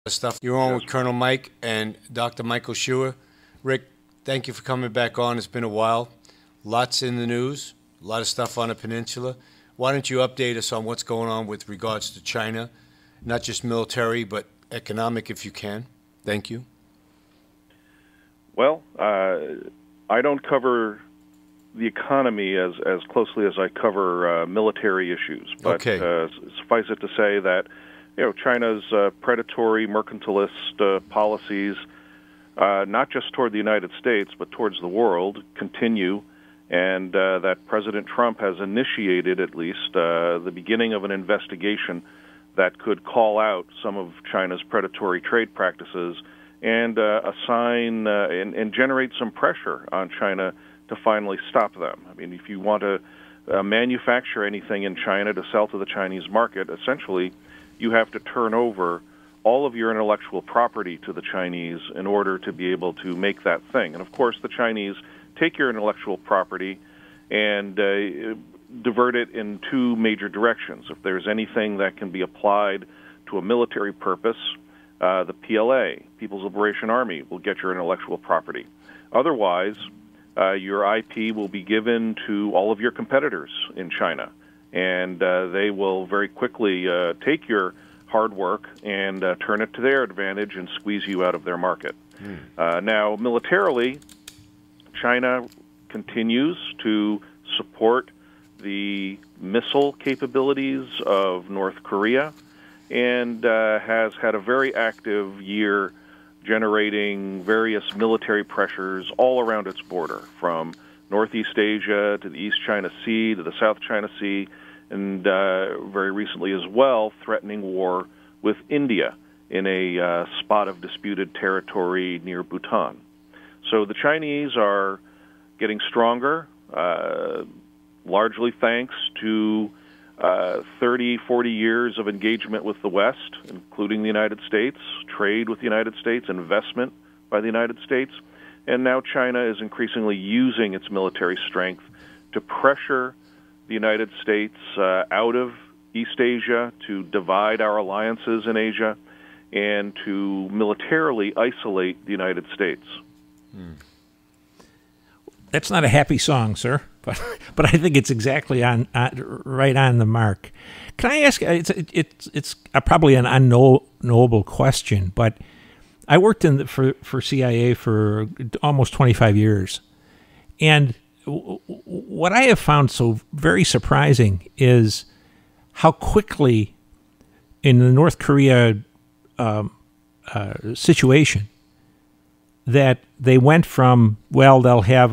Stuff. You're on with Colonel Mike and Dr. Michael Scheuer. Rick, thank you for coming back on. It's been a while. Lots in the news, a lot of stuff on the peninsula. Why don't you update us on what's going on with regards to China, not just military, but economic if you can? Thank you. Well, I don't cover the economy as closely as I cover military issues. But okay. Suffice it to say that China's predatory mercantilist policies, not just toward the United States, but towards the world, continue, and that President Trump has initiated at least the beginning of an investigation that could call out some of China's predatory trade practices and assign and generate some pressure on China to finally stop them. I mean, if you want to manufacture anything in China to sell to the Chinese market, essentially you have to turn over all of your intellectual property to the Chinese in order to be able to make that thing. And of course, the Chinese take your intellectual property and divert it in two major directions. If there's anything that can be applied to a military purpose, the PLA, People's Liberation Army, will get your intellectual property. Otherwise, your IP will be given to all of your competitors in China, and they will very quickly take your hard work and turn it to their advantage and squeeze you out of their market. Now, militarily, China continues to support the missile capabilities of North Korea and has had a very active year generating various military pressures all around its border, from Northeast Asia to the East China Sea to the South China Sea, and very recently as well threatening war with India in a spot of disputed territory near Bhutan. So the Chinese are getting stronger, largely thanks to 30, 40 years of engagement with the West, including the United States, trade with the United States, investment by the United States. And now China is increasingly using its military strength to pressure the United States out of East Asia, to divide our alliances in Asia, and to militarily isolate the United States. That's not a happy song, sir, but I think it's exactly right on the mark. Can I ask? It's probably an unknowable question, but I worked for CIA for almost 25 years, and what I have found so very surprising is how quickly in the North Korea situation that they went from, well, they'll have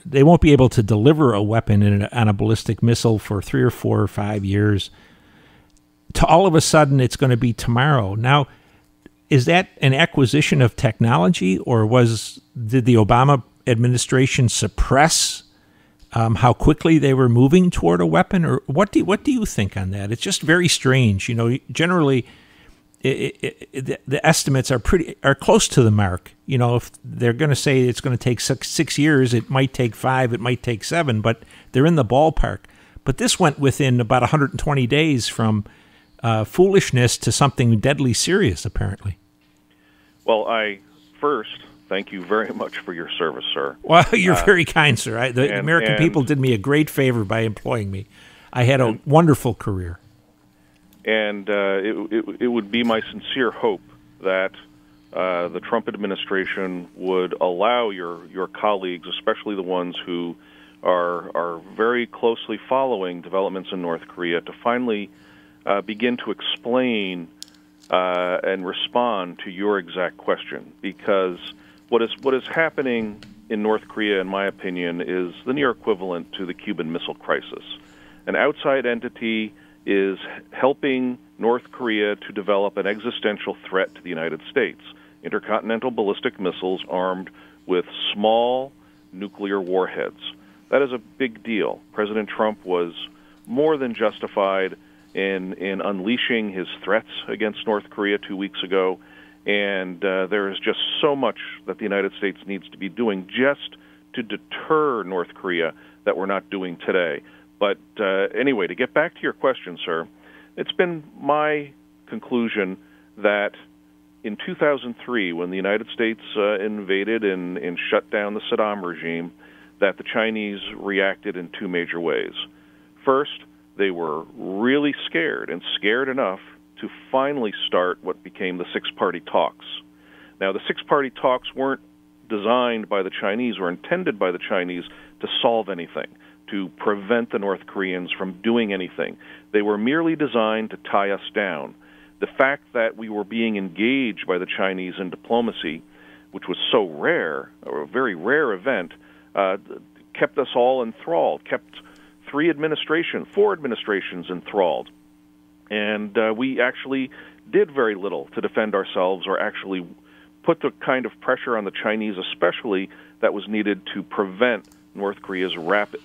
they won't be able to deliver a weapon on a ballistic missile for 3 or 4 or 5 years, to all of a sudden it's going to be tomorrow. Now, is that an acquisition of technology, or did the Obama administration suppress how quickly they were moving toward a weapon, or what do you think on that? It's just very strange. Generally, the estimates are close to the mark. If they're going to say it's going to take 6 years, it might take 5, it might take 7, but they're in the ballpark. But this went within about 120 days from foolishness to something deadly serious, apparently. Well, I first thank you very much for your service, sir. Well, you're very kind, sir. The American people did me a great favor by employing me. I had a wonderful career. And it would be my sincere hope that the Trump administration would allow your colleagues, especially the ones who are very closely following developments in North Korea, to finally begin to explain and respond to your exact question. Because what is happening in North Korea, in my opinion, is the near equivalent to the Cuban Missile Crisis. An outside entity is helping North Korea to develop an existential threat to the United States. Intercontinental ballistic missiles armed with small nuclear warheads. That is a big deal. President Trump was more than justified in unleashing his threats against North Korea 2 weeks ago, and there is just so much that the United States needs to be doing just to deter North Korea that we're not doing today. But anyway, to get back to your question, sir, it's been my conclusion that in 2003, when the United States invaded and shut down the Saddam regime, that the Chinese reacted in two major ways. First, they were really scared, and scared enough to finally start what became the six-party talks. Now, the six-party talks weren't designed by the Chinese or intended by the Chinese to solve anything, to prevent the North Koreans from doing anything. They were merely designed to tie us down. The fact that we were being engaged by the Chinese in diplomacy, which was so rare, or a very rare event, kept us all enthralled, kept four administrations enthralled. And we actually did very little to defend ourselves or actually put the kind of pressure on the Chinese especially that was needed to prevent North Korea's rapid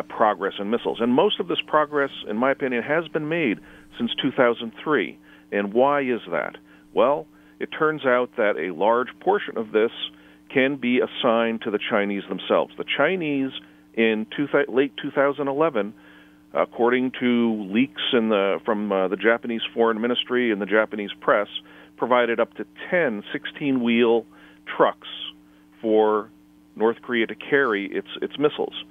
progress in missiles. And most of this progress, in my opinion, has been made since 2003. And why is that? Well, it turns out that a large portion of this can be assigned to the Chinese themselves. The Chinese, in late 2011, according to leaks from the Japanese Foreign Ministry and the Japanese press, provided up to 10 16-wheel trucks for North Korea to carry its missiles.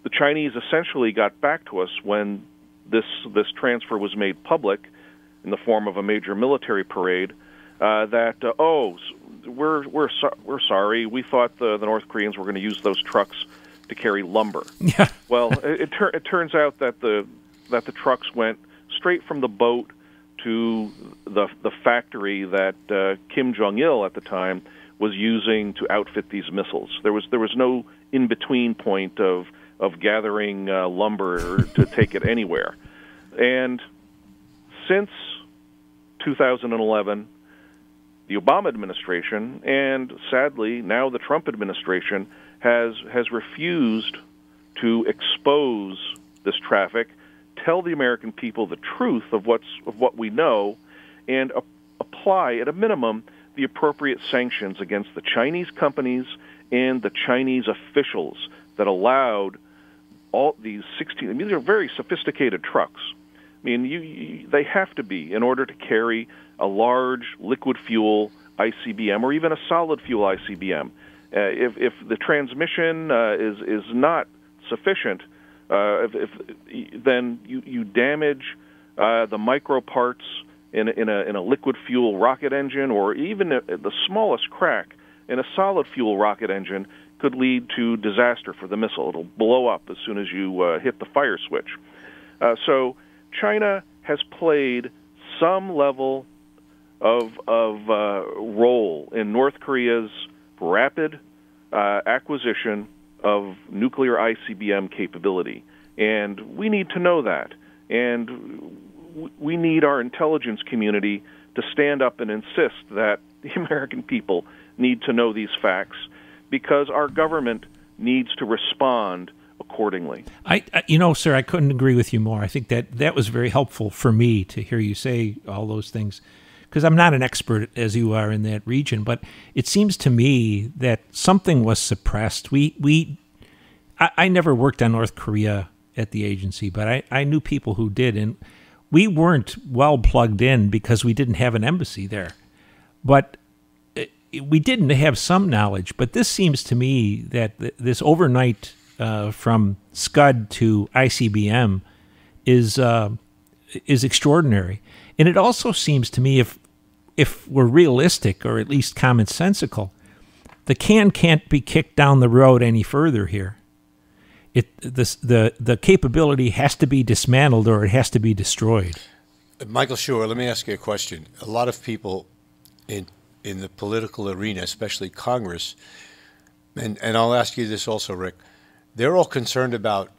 The Chinese essentially got back to us when this transfer was made public in the form of a major military parade. We're sorry. We thought the North Koreans were going to use those trucks to carry lumber. Yeah. Well, it turns out that the trucks went straight from the boat to the factory that Kim Jong-il at the time was using to outfit these missiles. There was no in-between point of gathering lumber to take it anywhere. And since 2011, the Obama administration, and sadly now the Trump administration, has refused to expose this traffic, tell the American people the truth of what we know, and apply at a minimum the appropriate sanctions against the Chinese companies and the Chinese officials that allowed all these 16. I mean, these are very sophisticated trucks. I mean, they have to be in order to carry a large liquid fuel ICBM or even a solid fuel ICBM. If the transmission is not sufficient, then you damage the micro parts in a liquid fuel rocket engine, or even the smallest crack in a solid fuel rocket engine could lead to disaster for the missile. It'll blow up as soon as you hit the fire switch. So China has played some level of role in North Korea's rapid acquisition of nuclear ICBM capability, and we need to know that. And we need our intelligence community to stand up and insist that the American people need to know these facts, because our government needs to respond accordingly. Sir, I couldn't agree with you more. I think that was very helpful for me to hear you say all those things, because I'm not an expert as you are in that region, but it seems to me that something was suppressed. I never worked on North Korea at the agency, but I knew people who did, and we weren't well plugged in because we didn't have an embassy there. But we didn't have some knowledge. But this seems to me that this overnight from Scud to ICBM is extraordinary. And it also seems to me, if we're realistic or at least commonsensical, the can can't be kicked down the road any further here. The capability has to be dismantled or it has to be destroyed. Michael Scheuer, let me ask you a question. A lot of people in the political arena, especially Congress, and I'll ask you this also, Rick, they're all concerned about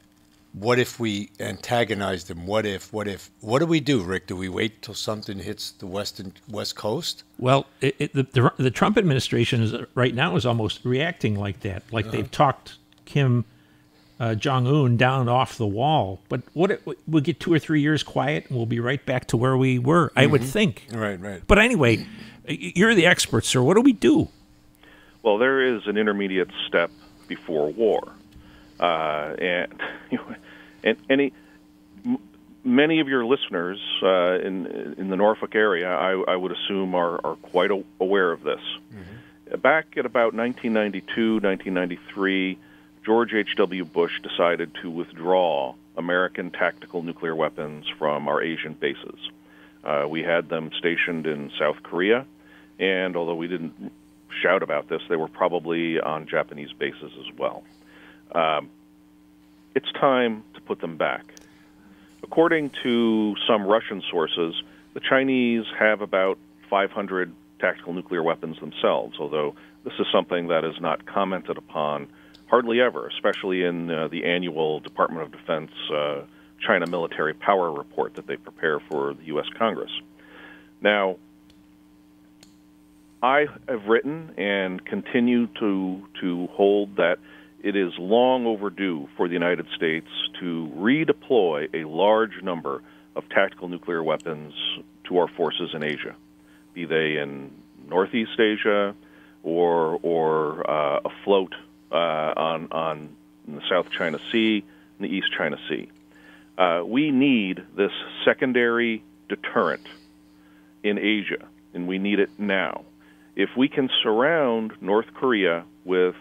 what if we antagonize them? What if? What do we do, Rick? Do we wait till something hits the West Coast? Well, the Trump administration right now is almost reacting like that. Like they've talked Kim Jong-un down off the wall. But we'll get 2 or 3 years quiet and we'll be right back to where we were, I would think. Right. But anyway, you're the expert, sir. What do we do? Well, there is an intermediate step before war. many of your listeners in the Norfolk area, I would assume, are quite aware of this. Mm-hmm. Back at about 1992, 1993, George H.W. Bush decided to withdraw American tactical nuclear weapons from our Asian bases. We had them stationed in South Korea, and although we didn't shout about this, they were probably on Japanese bases as well. It's time to put them back. According to some Russian sources, the Chinese have about 500 tactical nuclear weapons themselves, although this is something that is not commented upon hardly ever, especially in the annual Department of Defense China Military Power Report that they prepare for the U.S. Congress. Now, I have written and continue to hold that it is long overdue for the United States to redeploy a large number of tactical nuclear weapons to our forces in Asia, be they in Northeast Asia or afloat on the South China Sea and the East China Sea. We need this secondary deterrent in Asia, and we need it now. If we can surround North Korea with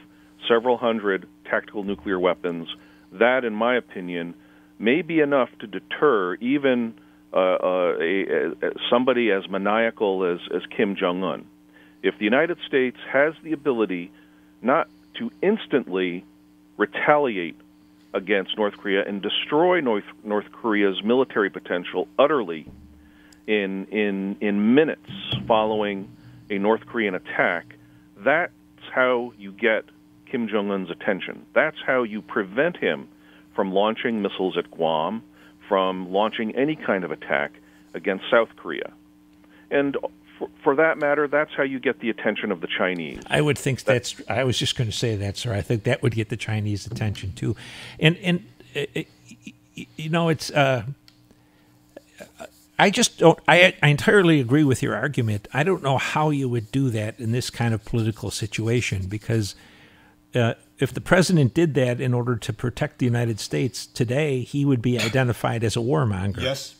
several hundred tactical nuclear weapons, that, in my opinion, may be enough to deter even somebody as maniacal as Kim Jong-un. If the United States has the ability not to instantly retaliate against North Korea and destroy North Korea's military potential utterly in minutes following a North Korean attack, that's how you get Kim Jong-un's attention. That's how you prevent him from launching missiles at Guam, from launching any kind of attack against South Korea. And for that matter, that's how you get the attention of the Chinese. I would think I was just going to say that, sir. I think that would get the Chinese attention too. And you know, it's I just don't. I entirely agree with your argument. I don't know how you would do that in this kind of political situation, because if the president did that in order to protect the United States today, he would be identified as a warmonger. Yes.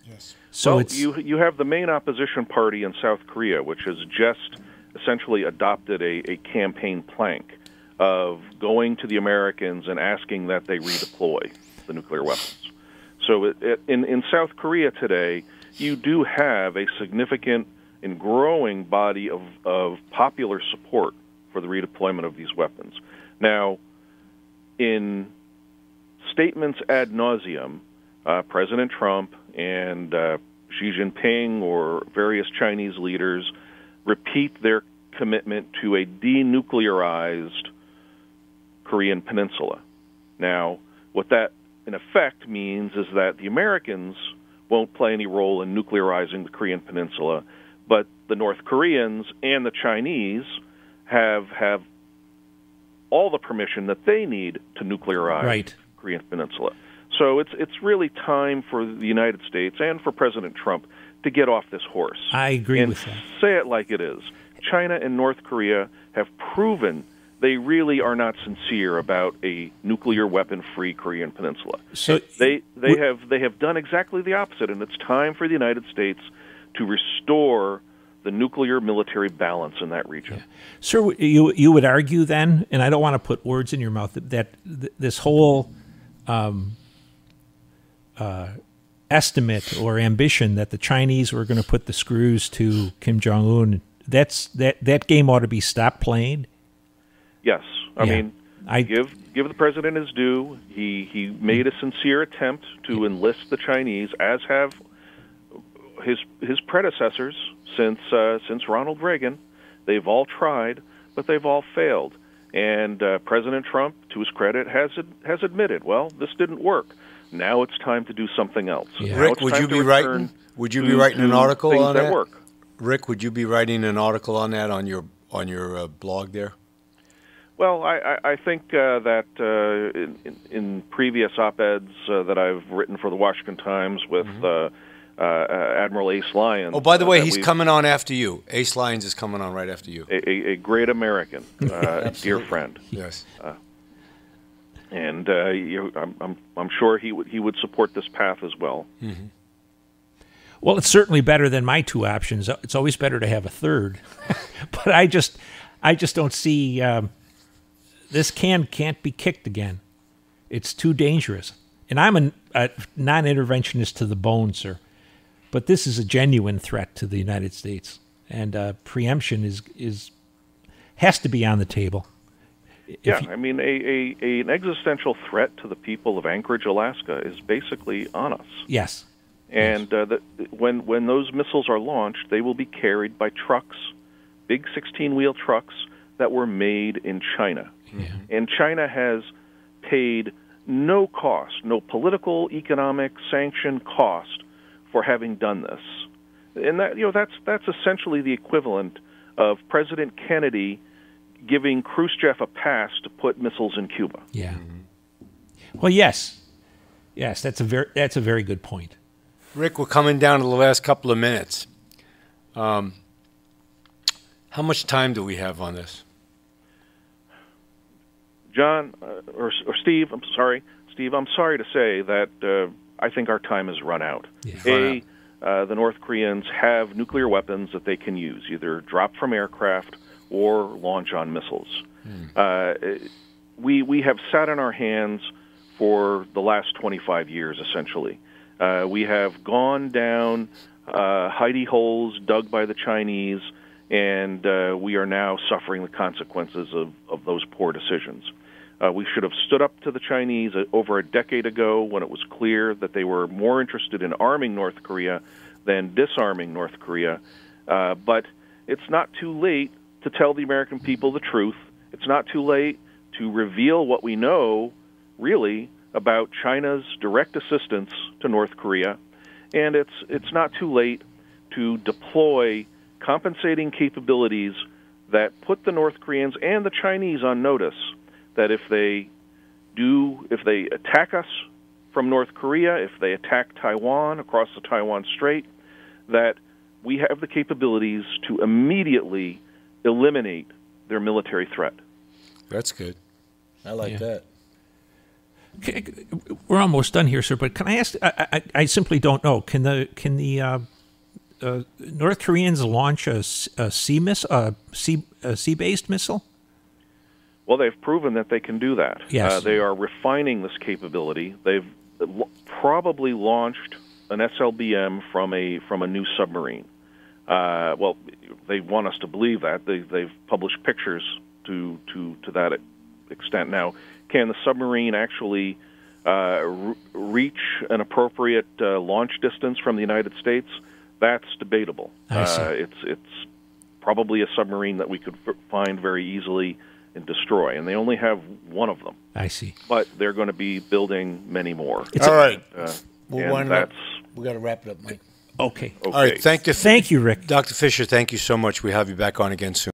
Yes. So you have the main opposition party in South Korea, which has just essentially adopted a campaign plank of going to the Americans and asking that they redeploy the nuclear weapons. So in South Korea today, you do have a significant and growing body of popular support for the redeployment of these weapons. Now, in statements ad nauseum, President Trump and Xi Jinping or various Chinese leaders repeat their commitment to a denuclearized Korean peninsula. Now, what that in effect means is that the Americans won't play any role in nuclearizing the Korean peninsula, but the North Koreans and the Chinese have all the permission that they need to nuclearize the Korean peninsula. So it's really time for the United States and for President Trump to get off this horse. I agree and with that. Say it like it is. China and North Korea have proven they really are not sincere about a nuclear weapon-free Korean peninsula. So they have done exactly the opposite, and it's time for the United States to restore the nuclear military balance in that region. Yeah. Sir, you would argue then, and I don't want to put words in your mouth, that this whole estimate or ambition that the Chinese were going to put the screws to Kim Jong-un, that game ought to be stopped playing? Yes. I mean, give the president his due. He made a sincere attempt to enlist the Chinese, as have his predecessors since Ronald Reagan. They've all tried, but they've all failed. And President Trump, to his credit, has admitted, well, this didn't work. Now it's time to do something else. Yeah. Rick, would you be writing an article on that? Work. Rick, would you be writing an article on that on your blog there? Well, I think that in previous op-eds that I've written for the Washington Times with Admiral Ace Lyons. Oh, by the way, he's coming on after you. Ace Lyons is coming on right after you. A great American, dear friend. Yes. And I'm sure he would support this path as well. Mm-hmm. Well, it's certainly better than my two options. It's always better to have a third, but I just don't see this can't be kicked again. It's too dangerous. And I'm a non-interventionist to the bone, sir. But this is a genuine threat to the United States, and preemption has to be on the table. I mean, an existential threat to the people of Anchorage, Alaska, is basically on us. Yes. And when those missiles are launched, they will be carried by trucks, big 16-wheel trucks that were made in China. Yeah. And China has paid no cost, no political, economic, sanction cost for having done this. And that's essentially the equivalent of President Kennedy giving Khrushchev a pass to put missiles in Cuba. Yeah. Well, yes, that's a very good point. Rick, we're coming down to the last couple of minutes. How much time do we have on this? John, or Steve, I'm sorry. Steve, I'm sorry to say that I think our time has run out. Yeah. The North Koreans have nuclear weapons that they can use, either drop from aircraft or launch on missiles. We have sat on our hands for the last 25 years, essentially. We have gone down hidey holes dug by the Chinese, and we are now suffering the consequences of those poor decisions. We should have stood up to the Chinese over a decade ago when it was clear that they were more interested in arming North Korea than disarming North Korea. But it's not too late to tell the American people the truth. It's not too late to reveal what we know, really, about China's direct assistance to North Korea. And it's not too late to deploy compensating capabilities that put the North Koreans and the Chinese on notice that if they attack us from North Korea, if they attack Taiwan across the Taiwan Strait, that we have the capabilities to immediately eliminate their military threat. That's good. I like that. Okay, we're almost done here, sir. But can I ask? I simply don't know. Can the North Koreans launch a sea-based missile? Well, they've proven that they can do that. Yes. They are refining this capability. They've probably launched an SLBM from a new submarine. Well, they want us to believe that. They've published pictures to that extent. Now, can the submarine actually reach an appropriate launch distance from the United States? That's debatable. I see. It's probably a submarine that we could find very easily and destroy, and they only have one of them. I see. But they're going to be building many more. All right. We got to wrap it up, Mike. Okay. All right. Thank you. Thank you, Rick. Dr. Fisher, thank you so much. We have you back on again soon.